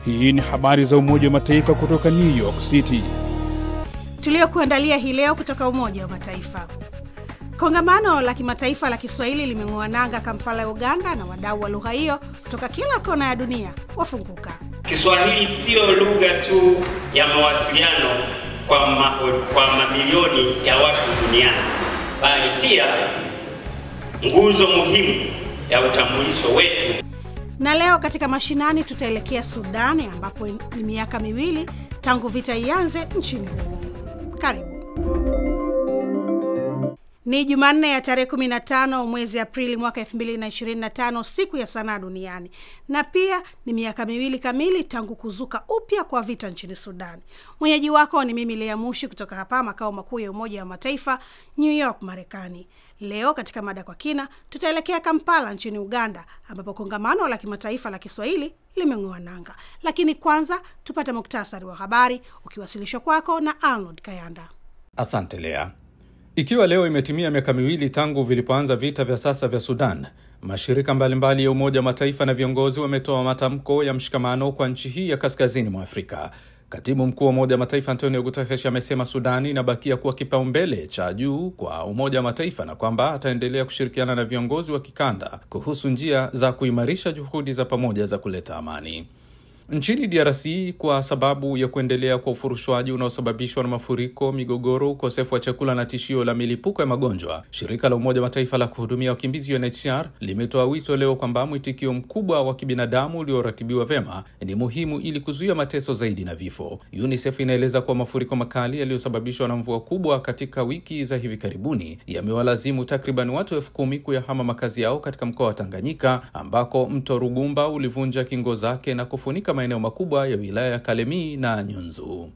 Hii ni habari za Umoja wa Mataifa kutoka New York City. Tuliokuandalia hii leo kutoka Umoja wa Mataifa. Kongamano la kimataifa la Kiswahili limeng'oa nanga Kampala, Uganda, na wadau wa lugha hiyo kutoka kila kona ya dunia wafunguka. Kiswahili sio lugha tu ya mawasiliano kwa mamilioni ya watu duniani, bali pia nguzo muhimu ya utambulisho wetu. Na leo katika mashinani tutaelekea Sudani, ambapo ni miaka 2 tangu vita ianze nchini humo. Karibu. Ni Jumanne ya tarehe 15 mwezi Aprili mwaka 2025, siku ya sanaa duniani. Na pia ni miaka 2 kamili tangu kuzuka upya kwa vita nchini Sudan. Mwenyeji wako ni mimi Lea Mushi kutoka hapa makao makuu ya Umoja wa Mataifa, New York, Marekani. Leo katika mada kwa kina tutaelekea Kampala nchini Uganda, ambapo kongamano la kimataifa la Kiswahili limeng'oa nanga. Lakini kwanza tupate muktasari wa habari ukiwasilishwa kwako na Arnold Kayanda. Asante Lea. Ikiwa leo imetimia miaka 2 tangu vilipoanza vita vya sasa vya Sudan, mashirika mbalimbali ya Umoja wa Mataifa na viongozi wametoa matamko ya mshikamano kwa nchi hii ya kaskazini mwa Afrika. Katibu mkuu wa Umoja wa Mataifa Antonio Guterres amesema Sudani inabakia kuwa kipaumbele cha juu kwa Umoja wa Mataifa na kwamba ataendelea kushirikiana na viongozi wa kikanda kuhusu njia za kuimarisha juhudi za pamoja za kuleta amani. Nchini DRC, kwa sababu ya kuendelea kwa ufurushwaji unaosababishwa na mafuriko, migogoro, ukosefu wa chakula na tishio la milipuko ya magonjwa, shirika la Umoja wa Mataifa la kuhudumia wakimbizi UNHCR limetoa wito leo kwamba mwitikio mkubwa wa kibinadamu ulioratibiwa vema ni muhimu ili kuzuia mateso zaidi na vifo. UNICEF inaeleza kuwa mafuriko makali yaliyosababishwa na mvua kubwa katika wiki za hivi karibuni yamewalazimu takriban watu 10,000 kuyahama makazi yao katika mkoa wa Tanganyika, ambako mto Rugumba ulivunja kingo zake na kufunika maeneo makubwa ya wilaya ya Kalemi na Nyunzu.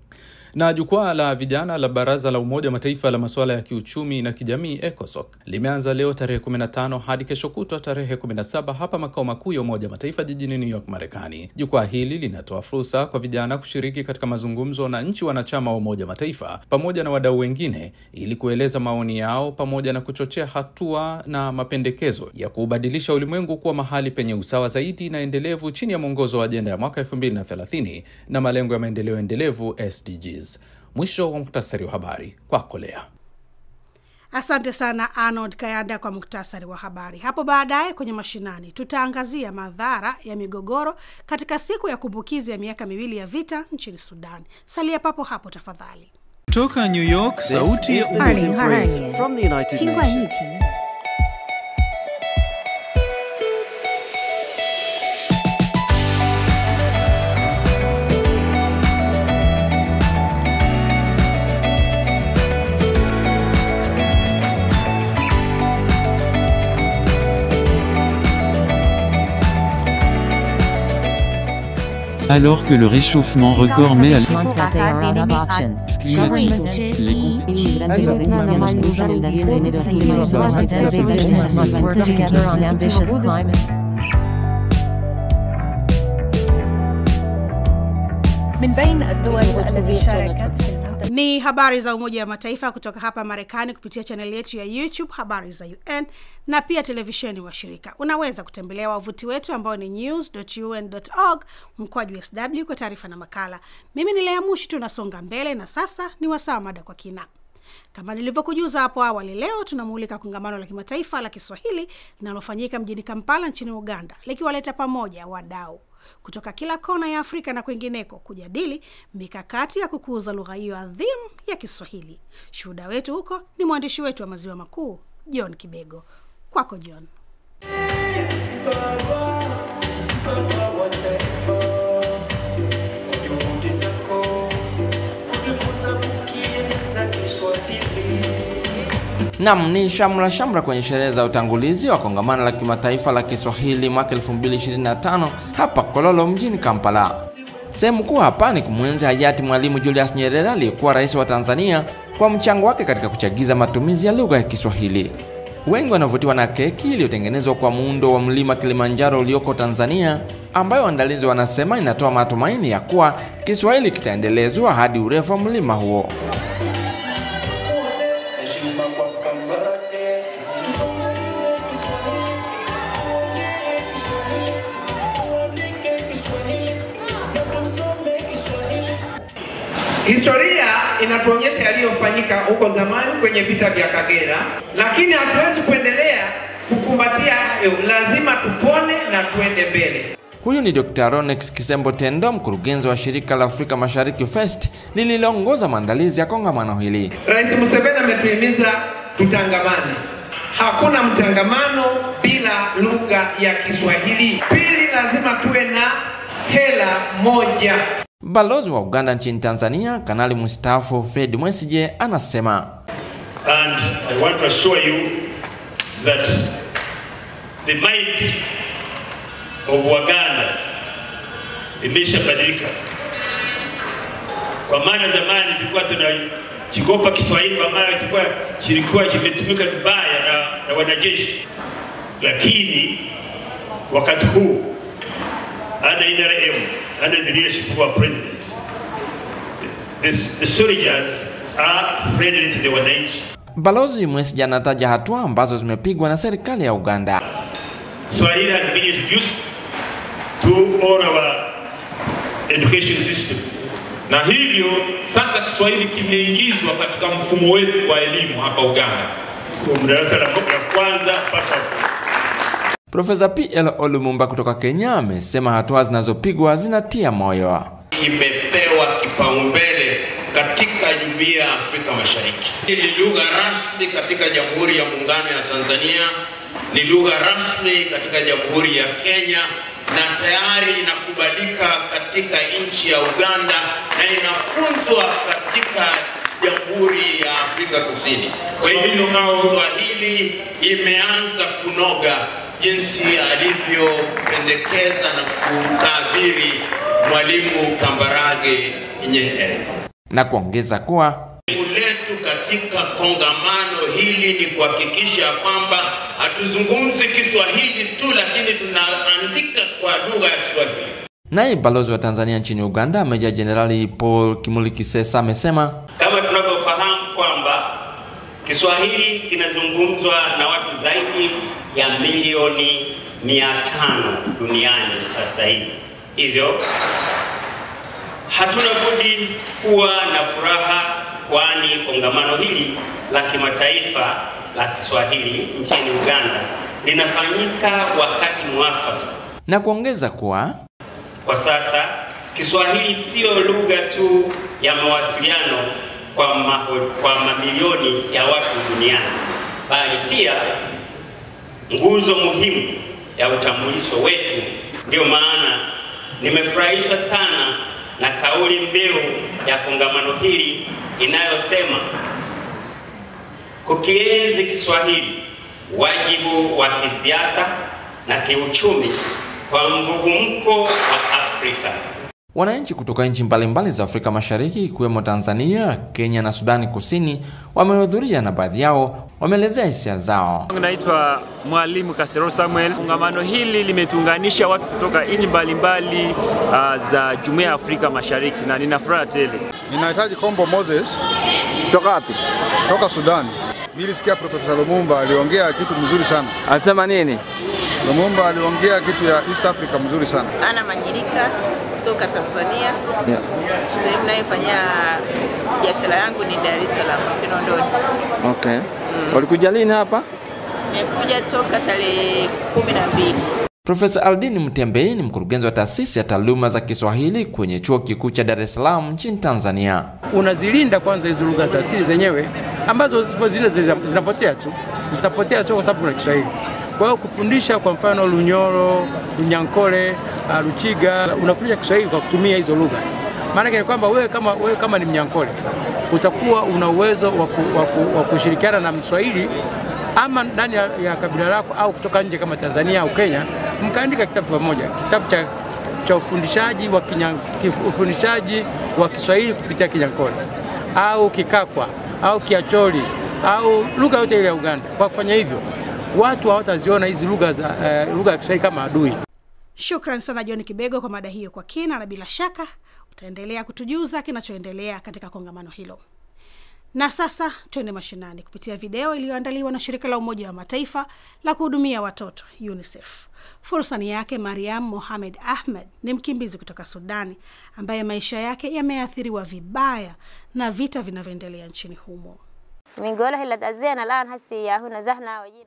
Na jukwaa la vijana la Baraza la Umoja wa Mataifa la masuala ya kiuchumi na kijamii ECOSOC limeanza leo tarehe 15 hadi kesho kutwa tarehe 17 hapa makao makuu ya Umoja wa Mataifa jijini New York, Marekani. Jukwaa hili linatoa fursa kwa vijana kushiriki katika mazungumzo na nchi wanachama wa Umoja wa Mataifa pamoja na wadau wengine ili kueleza maoni yao pamoja na kuchochea hatua na mapendekezo ya kubadilisha ulimwengu kuwa mahali penye usawa zaidi na endelevu chini ya mwongozo wa ajenda ya mwaka 2030 na malengo ya maendeleo endelevu SDGs. Mwisho wa muktasari wa habari kwako Lea. Asante sana Arnold Kayanda kwa muktasari wa habari. Hapo baadaye kwenye mashinani tutaangazia madhara ya migogoro katika siku ya kumbukizi ya miaka 2 ya vita nchini Sudan. Salia papo hapo tafadhali. Kutoka New York, sauti ya Brief from the United Nations. Alors que le réchauffement record met à Ni habari za Umoja wa Mataifa kutoka hapa Marekani kupitia channel yetu ya YouTube Habari za UN na pia televisheni wa shirika. Unaweza kutembelea wavuti wetu ambao ni news.un.org/SW kwa taarifa na makala. Mimi ni Lea Mushi, tunasonga mbele na sasa ni wasaa mada kwa kina. Kama nilivyokujuza hapo awali, leo tunamulika kongamano la kimataifa la Kiswahili linalofanyika mjini Kampala nchini Uganda, likiwaleta pamoja wadau kutoka kila kona ya Afrika na kwingineko kujadili mikakati ya kukuza lugha hiyo adhimu ya Kiswahili. Shuhuda wetu huko ni mwandishi wetu wa Maziwa Makuu, John Kibego. Kwako John. Naam, ni shamra kwenye sherehe za utangulizi wa kongamano la kimataifa la Kiswahili mwaka 2025 hapa Kololo mjini Kampala. Sehemu kuu hapa ni kumwenzi hayati Mwalimu Julius Nyerere aliyekuwa rais wa Tanzania kwa mchango wake katika kuchagiza matumizi ya lugha ya Kiswahili. Wengi wanavutiwa na keki iliyotengenezwa kwa muundo wa mlima Kilimanjaro ulioko Tanzania, ambayo waandalizi wanasema inatoa matumaini ya kuwa Kiswahili kitaendelezwa hadi urefu wa mlima huo. Historia inatuonyesha yaliyofanyika huko zamani kwenye vita vya Kagera, lakini hatuwezi kuendelea kukumbatia hayo, lazima tupone na tuende mbele. Huyu ni Dr. Ronex Kisembo Tendo, mkurugenzi wa shirika la Afrika Mashariki Fest lililoongoza maandalizi ya kongamano hili. Rais Museveni ametuhimiza tutangamane. Hakuna mtangamano bila lugha ya Kiswahili. Pili, lazima tuwe na hela moja. Balozi wa Uganda nchini Tanzania, Kanali mstaafu Fred Mwesigye anasema, and I want to assure you that the mind of Uganda imeshabadilika. Kwa maana zamani tulikuwa tunachikopa Kiswahili, kwa maana kilikuwa kimetumika vibaya na wanajeshi, lakini wakati huu under NRM, under the leadership of our president, the soldiers are friendly to the wananchi. Balozi Mwesigye anataja hatua ambazo zimepigwa na serikali ya Uganda. Swahili has been introduced to all our education system. Na hivyo sasa Kiswahili kimeingizwa katika mfumo wetu wa elimu hapa Uganda. Darasa la kwanza mpaka. Profesa P.L. Olumumba kutoka Kenya amesema hatua zinazopigwa zinatia moyo. Imepewa kipaumbele katika Jumuiya ya Afrika Mashariki. Ni lugha rasmi katika Jamhuri ya Muungano ya Tanzania, ni lugha rasmi katika Jamhuri ya Kenya, na tayari inakubalika katika nchi ya Uganda na inafunzwa katika Jamhuri ya Afrika Kusini. Kwa hivyo Kiswahili imeanza kunoga jinsi alivyopendekeza na kutabiri Mwalimu Kambarage Nyerere. Na kuongeza kuwa letu katika kongamano hili ni kuhakikisha kwamba hatuzungumzi Kiswahili tu, lakini tunaandika kwa lugha ya Kiswahili. Naye balozi wa Tanzania nchini Uganda, Meja Jenerali Paul Kimuli Kisesa amesema, kama tunavyofahamu kwamba Kiswahili kinazungumzwa na watu zaidi ya milioni 500 duniani sasa hivi. Hivyo hatuna budi kuwa na furaha, kwani kongamano hili la kimataifa la Kiswahili nchini Uganda linafanyika wakati mwafaka. Na kuongeza kuwa kwa sasa Kiswahili sio lugha tu ya mawasiliano kwa mamilioni ya watu duniani, bali pia nguzo muhimu ya utambulisho wetu. Ndio maana nimefurahishwa sana na kauli mbiu ya kongamano hili inayosema kukienzi Kiswahili, wajibu wa kisiasa na kiuchumi kwa mvuvumko wa Afrika. Wananchi kutoka nchi mbalimbali za Afrika Mashariki ikiwemo Tanzania, Kenya na Sudani Kusini wamehudhuria na baadhi yao wameelezea hisia zao. Naitwa Mwalimu Kasero Samuel. Kongamano hili limetuunganisha watu kutoka nchi mbalimbali za Jumuiya ya Afrika Mashariki na nina furaha tele. Ninahitaji Kombo Moses. Kutoka wapi? Kutoka Sudani. Nilisikia Profesa Lumumba aliongea kitu mzuri sana. Alisema nini? Lumumba aliongea kitu ya East Africa mzuri sana. Ana Manyirika kutoka Tanzania. Sehemu ninayofanyia biashara yangu ni Dar es Salaam, Kinondoni. Okay. Walikuja lini hapa? Nimekuja toka tarehe 12. Profesa Aldini Mtembei ni mkurugenzi wa taasisi ya taaluma za Kiswahili kwenye Chuo Kikuu cha Dar es Salaam nchini Tanzania. Unazilinda kwanza hizo lugha za asili zenyewe ambazo zile zinapotea tu. Zitapotea sio kwa sababu kuna Kiswahili. Kwa hiyo kufundisha kwa mfano Lunyoro, Lunyankole, Luchiga, unafundisha Kiswahili kwa kutumia hizo lugha. Maana ni kwamba wewe kama ni Mnyankole utakuwa una uwezo wa kushirikiana na Mswahili ama ndani ya kabila lako au kutoka nje kama Tanzania au Kenya, mkaandika kitabu pamoja, kitabu cha ufundishaji wa Kiswahili kupitia Kinyankole au Kikakwa au Kiacholi au lugha yote ile ya Uganda. Kwa kufanya hivyo watu hawataziona hizi lugha ya Kiswahili kama adui. Shukrani sana John Kibego kwa mada hiyo kwa kina, na bila shaka utaendelea kutujuza kinachoendelea katika kongamano hilo. Na sasa twende mashinani kupitia video iliyoandaliwa na shirika la Umoja wa Mataifa la kuhudumia watoto UNICEF. Fursa ni yake Mariam Mohamed Ahmed, ni mkimbizi kutoka Sudani ambaye maisha yake yameathiriwa vibaya na vita vinavyoendelea nchini humo.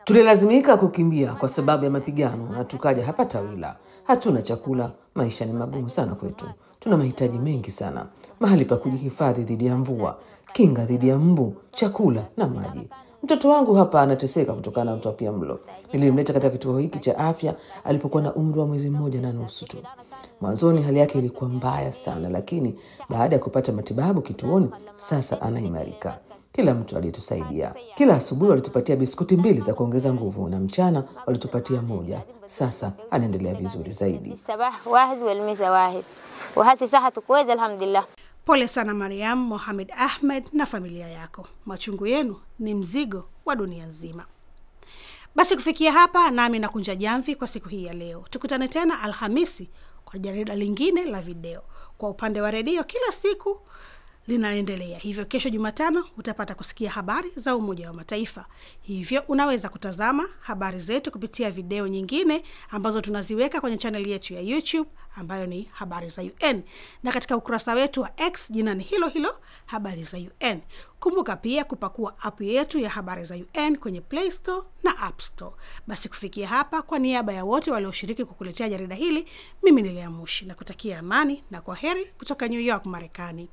Tulilazimika kukimbia kwa sababu ya mapigano na tukaja hapa Tawila. Hatuna chakula, maisha ni magumu sana kwetu. Tuna mahitaji mengi sana. Mahali pa kujihifadhi dhidi ya mvua, kinga dhidi ya mbu, chakula na maji. Mtoto wangu hapa anateseka kutokana na utapiamlo. Nilimleta katika kituo hiki cha afya alipokuwa na umri wa mwezi 1.5 tu. Mwanzoni hali yake ilikuwa mbaya sana, lakini baada ya kupata matibabu kituoni, sasa anaimarika. Kila mtu alitusaidia. Kila asubuhi walitupatia biskuti 2 za kuongeza nguvu na mchana walitupatia 1. Sasa anaendelea vizuri zaidi. Pole sana Mariam Mohamed Ahmed na familia yako. Machungu yenu ni mzigo wa dunia nzima. Basi kufikia hapa nami nakunja jamvi kwa siku hii ya leo. Tukutane tena Alhamisi kwa jarida lingine la video. Kwa upande wa redio kila siku linaendelea. Hivyo kesho Jumatano utapata kusikia habari za Umoja wa Mataifa. Hivyo unaweza kutazama habari zetu kupitia video nyingine ambazo tunaziweka kwenye channel yetu ya YouTube ambayo ni Habari za UN, na katika ukurasa wetu wa X jina ni hilo hilo Habari za UN. Kumbuka pia kupakua app yetu ya Habari za UN kwenye Play Store na App Store. Basi kufikia hapa, kwa niaba ya wote walioshiriki kukuletea jarida hili, mimi ni Lea Mushi na kutakia amani na kwaheri kutoka New York, Marekani.